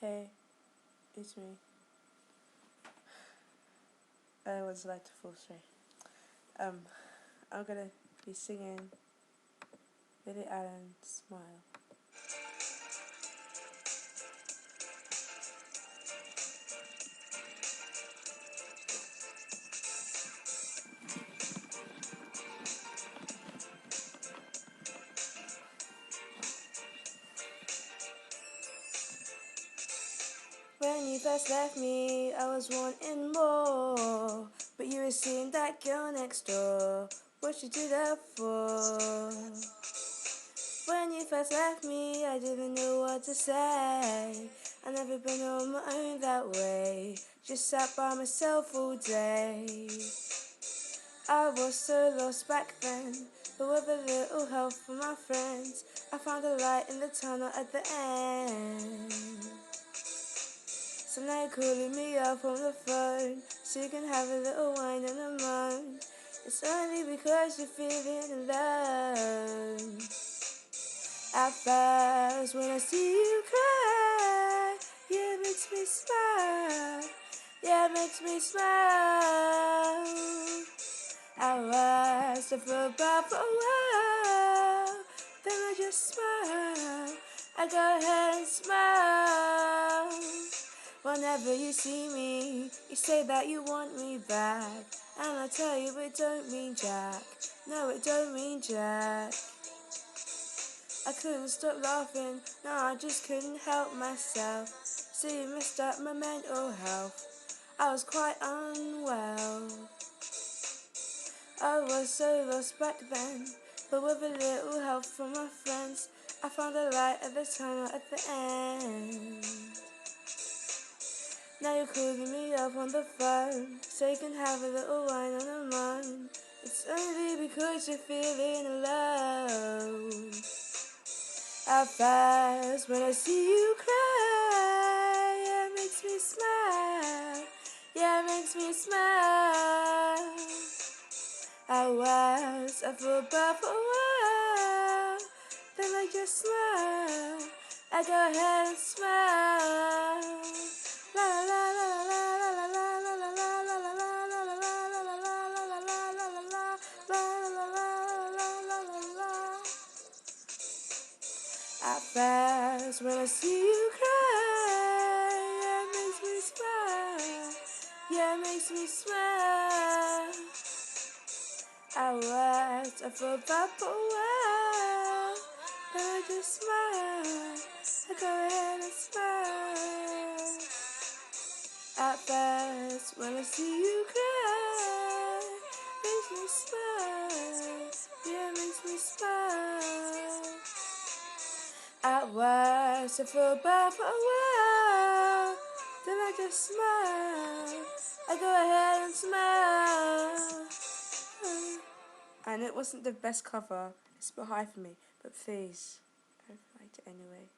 Hey, it's me. I was like to full sorry. I'm gonna be singing Billy Allen's Smile. When you first left me, I was wanting more, but you were seeing that girl next door. What you do that for? When you first left me, I didn't know what to say. I never been on my own that way. Just sat by myself all day. I was so lost back then, but with a little help from my friends, I found a light in the tunnel at the end. So now you're calling me up on the phone, so you can have a little wine and a moan. It's only because you're feeling alone. At first, when I see you cry, yeah, it makes me smile. Yeah, it makes me smile. I was a feel bad for a while, then I just smile. I go ahead and smile. Whenever you see me, you say that you want me back, and I tell you it don't mean jack. No, it don't mean jack. I couldn't stop laughing, no, I just couldn't help myself. So you messed up my mental health. I was quite unwell. I was so lost back then, but with a little help from my friends, I found a light at the tunnel at the end. Now you're calling me up on the phone, so you can have a little wine and a moan. It's only because you're feeling alone. At first, when I see you cry, yeah, it makes me smile. Yeah, it makes me smile. I feel bad for a while, then I just smile. I go ahead and smile. La la la la la la la la la la la la la la la. At first, when I see you cry, yeah, it makes me smile. Yeah, it makes me smile. I feel bad for a while, then I just smile. I go ahead and smile. At first, when I see you cry, makes me smile. Yeah, it makes me smile. At worst, I feel bad for a while, then I just smile. I go ahead and smile. And it wasn't the best cover, it's a bit high for me, but please, I liked it anyway.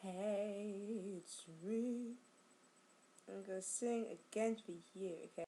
Hey, it's me. I'm gonna sing again for you, okay?